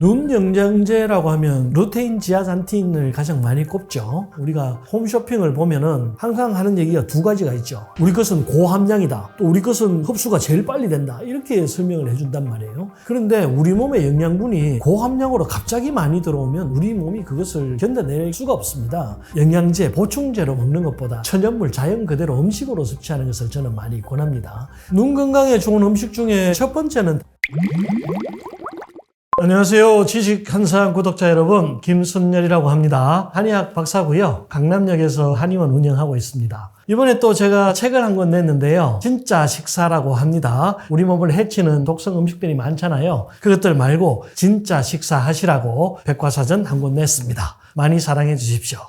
눈 영양제라고 하면 루테인, 지아산틴을 가장 많이 꼽죠. 우리가 홈쇼핑을 보면은 항상 하는 얘기가 두 가지가 있죠. 우리 것은 고함량이다. 또 우리 것은 흡수가 제일 빨리 된다. 이렇게 설명을 해준단 말이에요. 그런데 우리 몸에 영양분이 고함량으로 갑자기 많이 들어오면 우리 몸이 그것을 견뎌낼 수가 없습니다. 영양제, 보충제로 먹는 것보다 천연물, 자연 그대로 음식으로 섭취하는 것을 저는 많이 권합니다. 눈 건강에 좋은 음식 중에 첫 번째는 안녕하세요. 지식한상 구독자 여러분, 김순열이라고 합니다. 한의학 박사고요. 강남역에서 한의원 운영하고 있습니다. 이번에 또 제가 책을 한 권 냈는데요. 진짜 식사라고 합니다. 우리 몸을 해치는 독성 음식들이 많잖아요. 그것들 말고 진짜 식사하시라고 백과사전 한 권 냈습니다. 많이 사랑해 주십시오.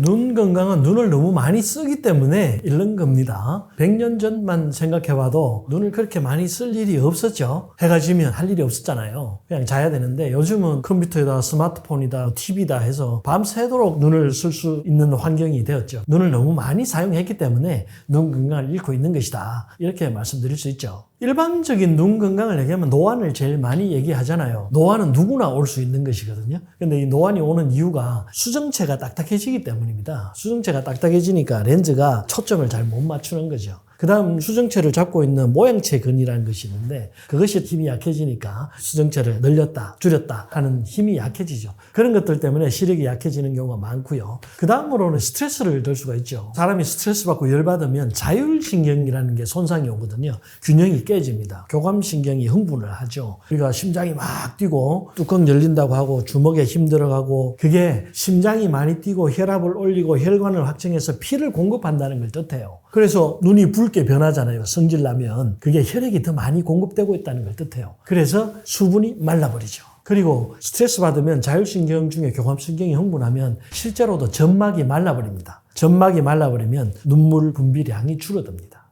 눈 건강은 눈을 너무 많이 쓰기 때문에 이런 겁니다. 100년 전만 생각해봐도 눈을 그렇게 많이 쓸 일이 없었죠. 해가 지면 할 일이 없었잖아요. 그냥 자야 되는데 요즘은 컴퓨터에다 스마트폰이다 TV다 해서 밤새도록 눈을 쓸 수 있는 환경이 되었죠. 눈을 너무 많이 사용했기 때문에 눈 건강을 잃고 있는 것이다. 이렇게 말씀드릴 수 있죠. 일반적인 눈 건강을 얘기하면 노안을 제일 많이 얘기하잖아요. 노안은 누구나 올 수 있는 것이거든요. 근데 이 노안이 오는 이유가 수정체가 딱딱해지기 때문입니다. 수정체가 딱딱해지니까 렌즈가 초점을 잘 못 맞추는 거죠. 그 다음 수정체를 잡고 있는 모양체근이라는 것이 있는데 그것이 힘이 약해지니까 수정체를 늘렸다 줄였다 하는 힘이 약해지죠. 그런 것들 때문에 시력이 약해지는 경우가 많고요. 그 다음으로는 스트레스를 들 수가 있죠. 사람이 스트레스 받고 열받으면 자율신경이라는 게 손상이 오거든요. 균형이 깨집니다. 교감신경이 흥분을 하죠. 우리가 심장이 막 뛰고 뚜껑 열린다고 하고 주먹에 힘 들어가고 그게 심장이 많이 뛰고 혈압을 올리고 혈관을 확장해서 피를 공급한다는 걸 뜻해요. 그래서 눈이 붉게 변하잖아요. 성질나면 그게 혈액이 더 많이 공급되고 있다는 걸 뜻해요. 그래서 수분이 말라버리죠. 그리고 스트레스 받으면 자율신경 중에 교감신경이 흥분하면 실제로도 점막이 말라버립니다. 점막이 말라버리면 눈물 분비량이 줄어듭니다.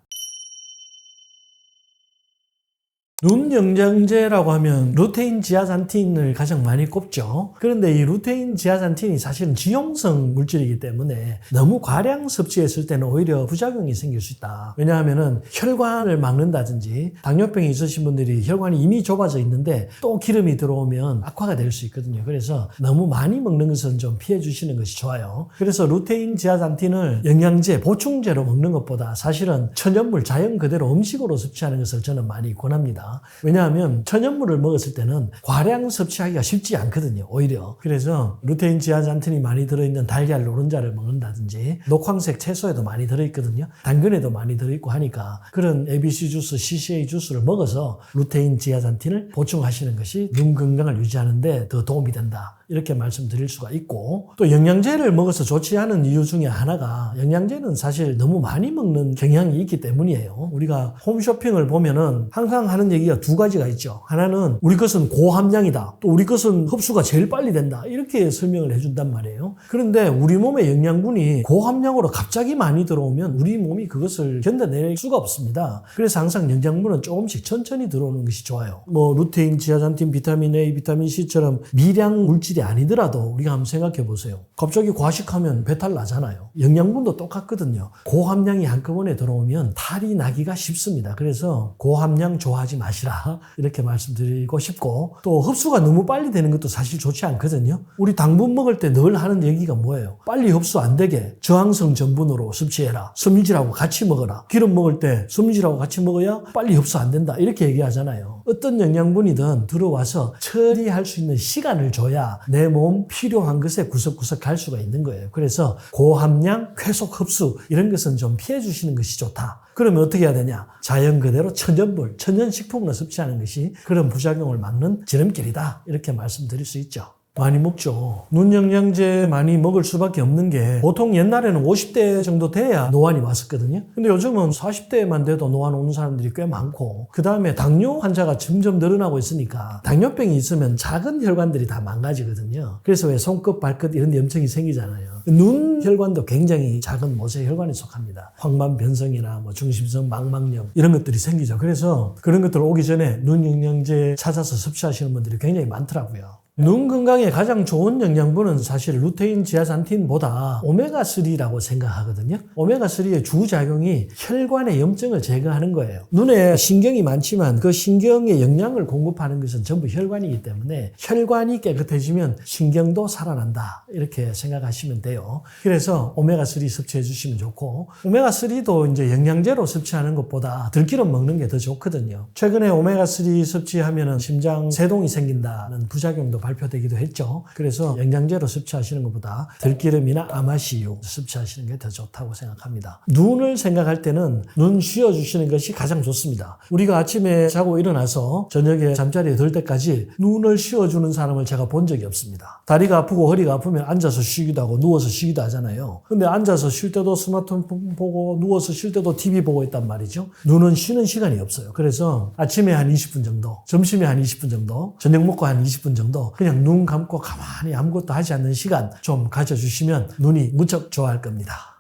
눈 영양제라고 하면 루테인, 지아산틴을 가장 많이 꼽죠. 그런데 이 루테인, 지아산틴이 사실은 지용성 물질이기 때문에 너무 과량 섭취했을 때는 오히려 부작용이 생길 수 있다. 왜냐하면은 혈관을 막는다든지 당뇨병이 있으신 분들이 혈관이 이미 좁아져 있는데 또 기름이 들어오면 악화가 될 수 있거든요. 그래서 너무 많이 먹는 것은 좀 피해 주시는 것이 좋아요. 그래서 루테인, 지아산틴을 영양제, 보충제로 먹는 것보다 사실은 천연물, 자연 그대로 음식으로 섭취하는 것을 저는 많이 권합니다. 왜냐하면 천연물을 먹었을 때는 과량 섭취하기가 쉽지 않거든요. 오히려. 그래서 루테인, 지아산틴이 많이 들어있는 달걀 노른자를 먹는다든지 녹황색 채소에도 많이 들어있거든요. 당근에도 많이 들어있고 하니까 그런 ABC 주스, CCA 주스를 먹어서 루테인, 지아산틴을 보충하시는 것이 눈 건강을 유지하는 데 더 도움이 된다. 이렇게 말씀드릴 수가 있고 또 영양제를 먹어서 좋지 않은 이유 중에 하나가 영양제는 사실 너무 많이 먹는 경향이 있기 때문이에요. 우리가 홈쇼핑을 보면은 항상 하는 얘기가 두 가지가 있죠. 하나는 우리 것은 고함량이다. 또 우리 것은 흡수가 제일 빨리 된다. 이렇게 설명을 해준단 말이에요. 그런데 우리 몸에 영양분이 고함량으로 갑자기 많이 들어오면 우리 몸이 그것을 견뎌낼 수가 없습니다. 그래서 항상 영양분은 조금씩 천천히 들어오는 것이 좋아요. 루테인, 지아산틴, 비타민 A, 비타민 C처럼 미량 물질이 아니더라도 우리가 한번 생각해 보세요. 갑자기 과식하면 배탈 나잖아요. 영양분도 똑같거든요. 고함량이 한꺼번에 들어오면 탈이 나기가 쉽습니다. 그래서 고함량 좋아하지 마시라 이렇게 말씀드리고 싶고 또 흡수가 너무 빨리 되는 것도 사실 좋지 않거든요. 우리 당분 먹을 때 늘 하는 얘기가 뭐예요? 빨리 흡수 안 되게 저항성 전분으로 섭취해라. 섬유질하고 같이 먹어라. 기름 먹을 때 섬유질하고 같이 먹어야 빨리 흡수 안 된다. 이렇게 얘기하잖아요. 어떤 영양분이든 들어와서 처리할 수 있는 시간을 줘야 내 몸 필요한 것에 구석구석 갈 수가 있는 거예요. 그래서 고함량, 쾌속 흡수 이런 것은 좀 피해 주시는 것이 좋다. 그러면 어떻게 해야 되냐? 자연 그대로 천연물, 천연식품으로 섭취하는 것이 그런 부작용을 막는 지름길이다. 이렇게 말씀드릴 수 있죠. 많이 먹죠. 눈 영양제 많이 먹을 수밖에 없는 게 보통 옛날에는 50대 정도 돼야 노안이 왔었거든요. 근데 요즘은 40대만 돼도 노안 오는 사람들이 꽤 많고 그 다음에 당뇨 환자가 점점 늘어나고 있으니까 당뇨병이 있으면 작은 혈관들이 다 망가지거든요. 그래서 왜 손끝, 발끝 이런 염증이 생기잖아요. 눈 혈관도 굉장히 작은 모세 혈관에 속합니다. 황반변성이나 중심성 망막염 이런 것들이 생기죠. 그래서 그런 것들 오기 전에 눈 영양제 찾아서 섭취하시는 분들이 굉장히 많더라고요. 눈 건강에 가장 좋은 영양분은 사실 루테인 지아산틴보다 오메가3라고 생각하거든요. 오메가3의 주작용이 혈관의 염증을 제거하는 거예요. 눈에 신경이 많지만 그 신경에 영양을 공급하는 것은 전부 혈관이기 때문에 혈관이 깨끗해지면 신경도 살아난다. 이렇게 생각하시면 돼요. 그래서 오메가3 섭취해 주시면 좋고, 오메가3도 이제 영양제로 섭취하는 것보다 들기름 먹는 게 더 좋거든요. 최근에 오메가3 섭취하면 심장 세동이 생긴다는 부작용도 발표되기도 했죠. 그래서 영양제로 섭취하시는 것보다 들기름이나 아마시유 섭취하시는 게 더 좋다고 생각합니다. 눈을 생각할 때는 눈 쉬어주시는 것이 가장 좋습니다. 우리가 아침에 자고 일어나서 저녁에 잠자리에 들 때까지 눈을 쉬어주는 사람을 제가 본 적이 없습니다. 다리가 아프고 허리가 아프면 앉아서 쉬기도 하고 누워서 쉬기도 하잖아요. 근데 앉아서 쉴 때도 스마트폰 보고 누워서 쉴 때도 TV 보고 있단 말이죠. 눈은 쉬는 시간이 없어요. 그래서 아침에 한 20분 정도, 점심에 한 20분 정도, 저녁 먹고 한 20분 정도 그냥 눈 감고 가만히 아무것도 하지 않는 시간 좀 가져주시면 눈이 무척 좋아할 겁니다.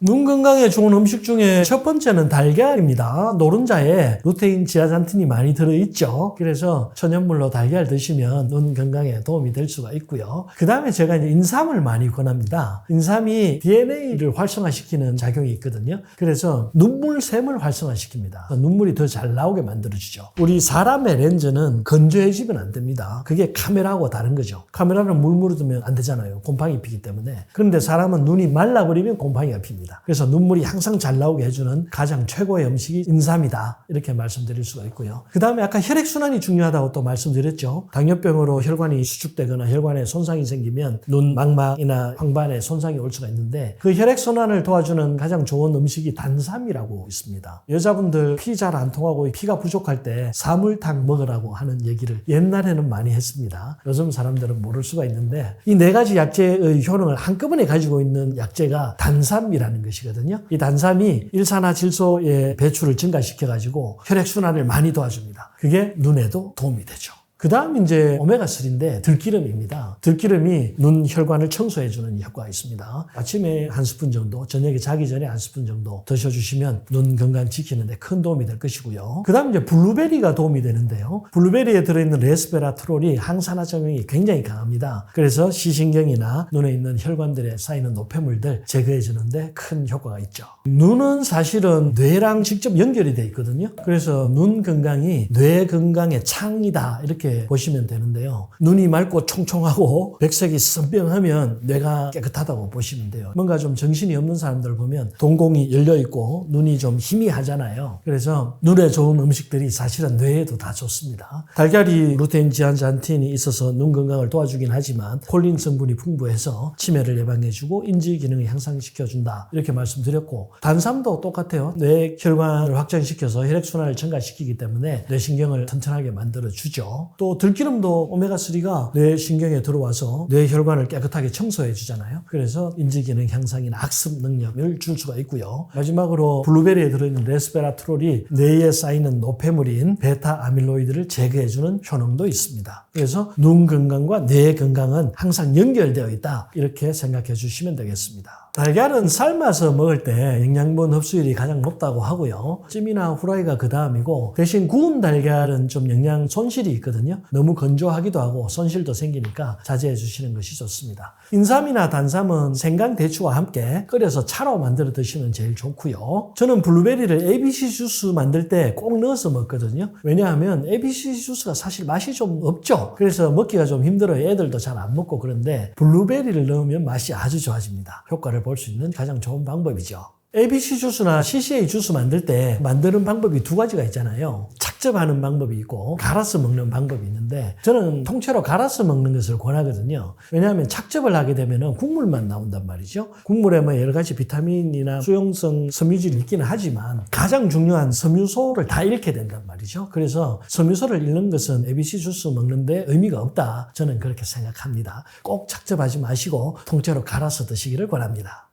눈 건강에 좋은 음식 중에 첫 번째는 달걀입니다. 노른자에 루테인 지아산틴이 많이 들어있죠. 그래서 천연물로 달걀 드시면 눈 건강에 도움이 될 수가 있고요. 그 다음에 제가 이제 인삼을 많이 권합니다. 인삼이 DNA를 활성화시키는 작용이 있거든요. 그래서 눈물샘을 활성화시킵니다. 눈물이 더 잘 나오게 만들어주죠. 우리 사람의 렌즈는 건조해지면 안 됩니다. 그게 카메라하고 다른 거죠. 카메라는 물 묻으면 안 되잖아요. 곰팡이 피기 때문에. 그런데 사람은 눈이 말라버리면 곰팡이가 핍니다. 그래서 눈물이 항상 잘 나오게 해주는 가장 최고의 음식이 인삼이다. 이렇게 말씀드릴 수가 있고요. 그 다음에 아까 혈액순환이 중요하다고 또 말씀드렸죠. 당뇨병으로 혈관이 수축되거나 혈관에 손상이 생기면 눈 망막이나 황반에 손상이 올 수가 있는데 그 혈액순환을 도와주는 가장 좋은 음식이 단삼이라고 있습니다. 여자분들 피 잘 안 통하고 피가 부족할 때 사물탕 먹으라고 하는 얘기를 옛날에는 많이 했습니다. 요즘 사람들은 모를 수가 있는데 이 네 가지 약재의 효능을 한꺼번에 가지고 있는 약재가 단삼이라는 것이거든요. 이 단삼이 일산화질소의 배출을 증가시켜가지고 혈액순환을 많이 도와줍니다. 그게 눈에도 도움이 되죠. 그 다음 이제 오메가3인데 들기름입니다. 들기름이 눈 혈관을 청소해주는 효과가 있습니다. 아침에 한 스푼 정도, 저녁에 자기 전에 한 스푼 정도 드셔주시면 눈 건강 지키는데 큰 도움이 될 것이고요. 그 다음 이제 블루베리가 도움이 되는데요. 블루베리에 들어있는 레스베라트롤이 항산화 작용이 굉장히 강합니다. 그래서 시신경이나 눈에 있는 혈관들에 쌓이는 노폐물들 제거해주는데 큰 효과가 있죠. 눈은 사실은 뇌랑 직접 연결이 돼 있거든요. 그래서 눈 건강이 뇌 건강의 창이다 이렇게 보시면 되는데요. 눈이 맑고 총총하고 백색이 선명하면 뇌가 깨끗하다고 보시면 돼요. 뭔가 좀 정신이 없는 사람들 보면 동공이 열려있고 눈이 좀 희미하잖아요. 그래서 눈에 좋은 음식들이 사실은 뇌에도 다 좋습니다. 달걀이 루테인 지아산틴이 있어서 눈 건강을 도와주긴 하지만 콜린 성분이 풍부해서 치매를 예방해주고 인지 기능을 향상시켜준다 이렇게 말씀드렸고, 단삼도 똑같아요. 뇌 혈관을 확장시켜서 혈액순환을 증가시키기 때문에 뇌신경을 튼튼하게 만들어주죠. 또 들기름도 오메가3가 뇌 신경에 들어와서 뇌 혈관을 깨끗하게 청소해 주잖아요. 그래서 인지기능 향상이나 학습 능력을 줄 수가 있고요. 마지막으로 블루베리에 들어있는 레스베라트롤이 뇌에 쌓이는 노폐물인 베타 아밀로이드를 제거해 주는 효능도 있습니다. 그래서 눈 건강과 뇌 건강은 항상 연결되어 있다 이렇게 생각해 주시면 되겠습니다. 달걀은 삶아서 먹을 때 영양분 흡수율이 가장 높다고 하고요. 찜이나 후라이가 그 다음이고, 대신 구운 달걀은 좀 영양 손실이 있거든요. 너무 건조하기도 하고 손실도 생기니까 자제해 주시는 것이 좋습니다. 인삼이나 단삼은 생강, 대추와 함께 끓여서 차로 만들어 드시면 제일 좋고요. 저는 블루베리를 ABC 주스 만들 때 꼭 넣어서 먹거든요. 왜냐하면 ABC 주스가 사실 맛이 좀 없죠. 그래서 먹기가 좀 힘들어요. 애들도 잘 안 먹고. 그런데 블루베리를 넣으면 맛이 아주 좋아집니다. 효과를 볼 수 있는 가장 좋은 방법이죠. ABC 주스나 CCA 주스 만들 때 만드는 방법이 두 가지가 있잖아요. 착즙하는 방법이 있고 갈아서 먹는 방법이 있는데, 저는 통째로 갈아서 먹는 것을 권하거든요. 왜냐하면 착즙을 하게 되면 국물만 나온단 말이죠. 국물에 뭐 여러 가지 비타민이나 수용성 섬유질이 있기는 하지만 가장 중요한 섬유소를 다 잃게 된단 말이죠. 그래서 섬유소를 잃는 것은 ABC 주스 먹는데 의미가 없다. 저는 그렇게 생각합니다. 꼭 착즙하지 마시고 통째로 갈아서 드시기를 권합니다.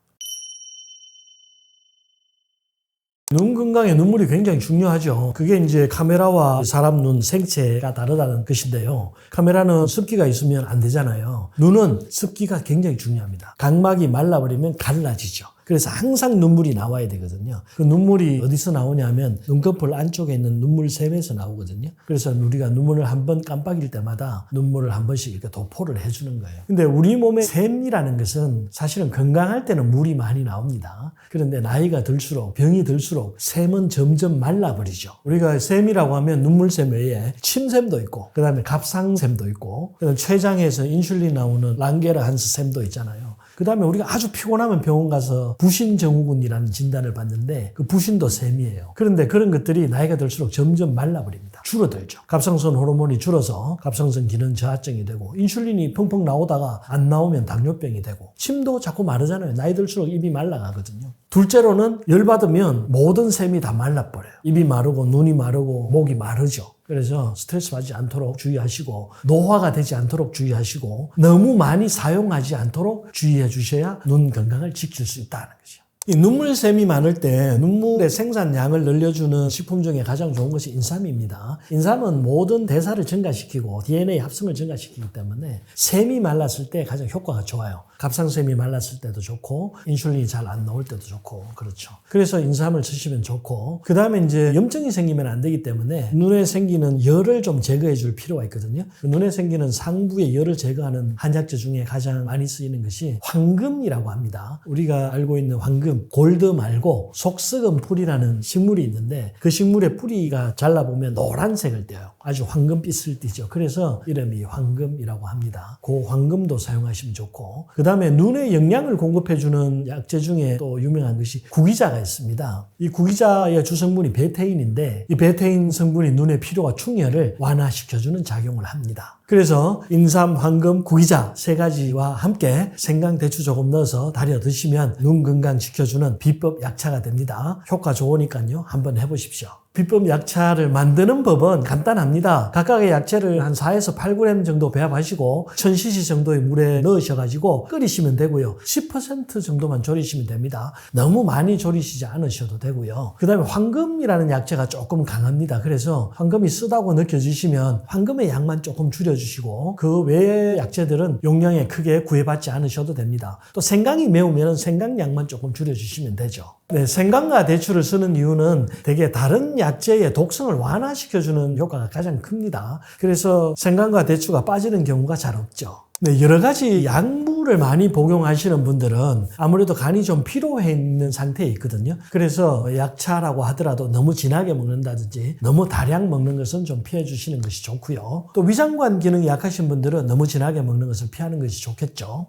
눈 건강에 눈물이 굉장히 중요하죠. 그게 이제 카메라와 사람 눈 생체가 다르다는 것인데요. 카메라는 습기가 있으면 안 되잖아요. 눈은 습기가 굉장히 중요합니다. 각막이 말라버리면 갈라지죠. 그래서 항상 눈물이 나와야 되거든요. 그 눈물이 어디서 나오냐면 눈꺼풀 안쪽에 있는 눈물샘에서 나오거든요. 그래서 우리가 눈물을 한 번 깜빡일 때마다 눈물을 한 번씩 이렇게 도포를 해주는 거예요. 근데 우리 몸의 샘이라는 것은 사실은 건강할 때는 물이 많이 나옵니다. 그런데 나이가 들수록 병이 들수록 샘은 점점 말라버리죠. 우리가 샘이라고 하면 눈물샘 외에 침샘도 있고 그 다음에 갑상샘도 있고 그다음에 췌장에서 인슐린 나오는 랑게르한스 샘도 있잖아요. 그 다음에 우리가 아주 피곤하면 병원 가서 부신증후군이라는 진단을 받는데 그 부신도 샘이에요. 그런데 그런 것들이 나이가 들수록 점점 말라버립니다. 줄어들죠. 갑상선 호르몬이 줄어서 갑상선 기능 저하증이 되고 인슐린이 펑펑 나오다가 안 나오면 당뇨병이 되고 침도 자꾸 마르잖아요. 나이 들수록 입이 말라가거든요. 둘째로는 열받으면 모든 샘이 다 말라버려요. 입이 마르고 눈이 마르고 목이 마르죠. 그래서 스트레스 받지 않도록 주의하시고 노화가 되지 않도록 주의하시고 너무 많이 사용하지 않도록 주의해 주셔야 눈 건강을 지킬 수 있다는 거죠. 이 눈물샘이 많을 때 눈물의 생산량을 늘려주는 식품 중에 가장 좋은 것이 인삼입니다. 인삼은 모든 대사를 증가시키고 DNA 합성을 증가시키기 때문에 샘이 말랐을 때 가장 효과가 좋아요. 갑상샘이 말랐을 때도 좋고 인슐린이 잘 안 나올 때도 좋고 그렇죠. 그래서 인삼을 드시면 좋고 그 다음에 이제 염증이 생기면 안 되기 때문에 눈에 생기는 열을 좀 제거해 줄 필요가 있거든요. 눈에 생기는 상부의 열을 제거하는 한약재 중에 가장 많이 쓰이는 것이 황금이라고 합니다. 우리가 알고 있는 황금, 골드 말고 속썩은 풀이라는 식물이 있는데 그 식물의 뿌리가 잘라보면 노란색을 띠어요. 아주 황금빛을 띠죠. 그래서 이름이 황금이라고 합니다. 그 황금도 사용하시면 좋고 그 다음에 눈에 영양을 공급해주는 약재 중에 또 유명한 것이 구기자가 있습니다. 이 구기자의 주성분이 베테인인데 이 베테인 성분이 눈의 피로와 충혈을 완화시켜주는 작용을 합니다. 그래서 인삼, 황금, 구기자 세 가지와 함께 생강, 대추 조금 넣어서 달여 드시면 눈 건강 지켜주는 비법 약차가 됩니다. 효과 좋으니까요. 한번 해보십시오. 비법 약차를 만드는 법은 간단합니다. 각각의 약재를 한 4에서 8g 정도 배합하시고 1000cc 정도의 물에 넣으셔가지고 끓이시면 되고요. 10% 정도만 졸이시면 됩니다. 너무 많이 졸이시지 않으셔도 되고요. 그 다음에 황금이라는 약재가 조금 강합니다. 그래서 황금이 쓰다고 느껴지시면 황금의 양만 조금 줄여주시고 그 외의 약재들은 용량에 크게 구애받지 않으셔도 됩니다. 또 생강이 매우면 생강 양만 조금 줄여주시면 되죠. 네, 생강과 대추를 쓰는 이유는 되게 다른 약재의 독성을 완화시켜주는 효과가 가장 큽니다. 그래서 생강과 대추가 빠지는 경우가 잘 없죠. 네, 여러 가지 약물을 많이 복용하시는 분들은 아무래도 간이 좀 피로해 있는 상태에 있거든요. 그래서 약차라고 하더라도 너무 진하게 먹는다든지 너무 다량 먹는 것은 좀 피해 주시는 것이 좋고요. 또 위장관 기능이 약하신 분들은 너무 진하게 먹는 것을 피하는 것이 좋겠죠.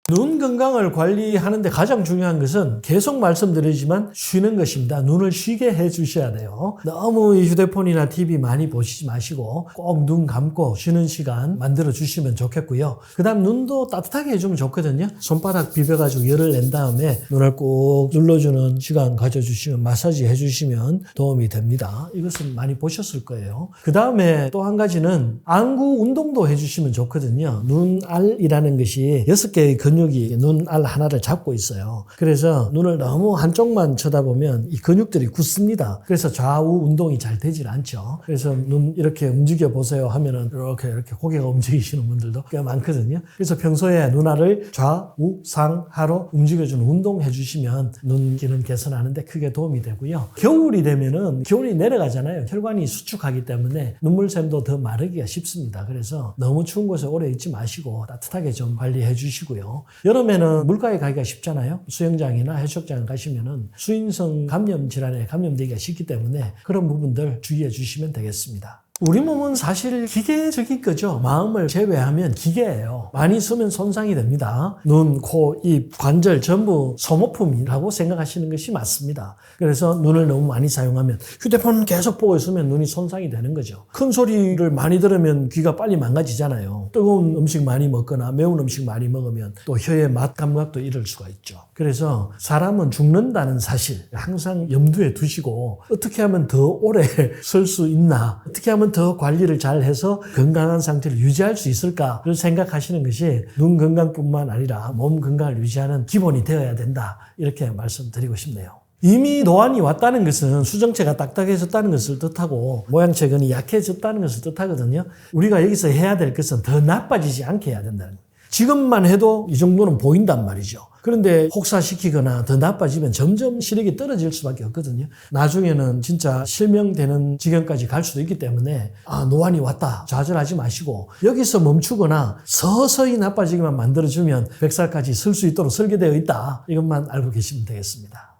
눈 건강을 관리하는데 가장 중요한 것은 계속 말씀드리지만 쉬는 것입니다. 눈을 쉬게 해주셔야 돼요. 너무 휴대폰이나 TV 많이 보시지 마시고 꼭 눈 감고 쉬는 시간 만들어 주시면 좋겠고요. 그 다음 눈도 따뜻하게 해주면 좋거든요. 손바닥 비벼가지고 열을 낸 다음에 눈을 꾹 눌러주는 시간 가져주시면 마사지 해주시면 도움이 됩니다. 이것은 많이 보셨을 거예요. 그 다음에 또 한 가지는 안구 운동도 해주시면 좋거든요. 눈알이라는 것이 6개의 근육이 눈알 하나를 잡고 있어요. 그래서 눈을 너무 한쪽만 쳐다보면 이 근육들이 굳습니다. 그래서 좌우 운동이 잘 되질 않죠. 그래서 눈 이렇게 움직여 보세요 하면은 이렇게 고개가 움직이시는 분들도 꽤 많거든요. 그래서 평소에 눈알을 좌우 상하로 움직여주는 운동 해주시면 눈 기능 개선하는데 크게 도움이 되고요. 겨울이 되면은 기온이 내려가잖아요. 혈관이 수축하기 때문에 눈물샘도 더 마르기가 쉽습니다. 그래서 너무 추운 곳에 오래 있지 마시고 따뜻하게 좀 관리해 주시고요. 여름에는 물가에 가기가 쉽잖아요. 수영장이나 해수욕장 가시면은 수인성 감염 질환에 감염되기가 쉽기 때문에 그런 부분들 주의해 주시면 되겠습니다. 우리 몸은 사실 기계적인 거죠. 마음을 제외하면 기계예요. 많이 쓰면 손상이 됩니다. 눈, 코, 입, 관절 전부 소모품이라고 생각하시는 것이 맞습니다. 그래서 눈을 너무 많이 사용하면 휴대폰 계속 보고 있으면 눈이 손상이 되는 거죠. 큰 소리를 많이 들으면 귀가 빨리 망가지잖아요. 뜨거운 음식 많이 먹거나 매운 음식 많이 먹으면 또 혀의 맛 감각도 잃을 수가 있죠. 그래서 사람은 죽는다는 사실 항상 염두에 두시고 어떻게 하면 더 오래 설 수 있나, 어떻게 하면 더 관리를 잘 해서 건강한 상태를 유지할 수 있을까를 생각하시는 것이 눈 건강뿐만 아니라 몸 건강을 유지하는 기본이 되어야 된다. 이렇게 말씀드리고 싶네요. 이미 노안이 왔다는 것은 수정체가 딱딱해졌다는 것을 뜻하고 모양체근이 약해졌다는 것을 뜻하거든요. 우리가 여기서 해야 될 것은 더 나빠지지 않게 해야 된다는 거예요. 지금만 해도 이 정도는 보인단 말이죠. 그런데 혹사시키거나 더 나빠지면 점점 시력이 떨어질 수밖에 없거든요. 나중에는 진짜 실명되는 지경까지 갈 수도 있기 때문에 노안이 왔다 좌절하지 마시고 여기서 멈추거나 서서히 나빠지기만 만들어주면 100살까지 설 수 있도록 설계되어 있다. 이것만 알고 계시면 되겠습니다.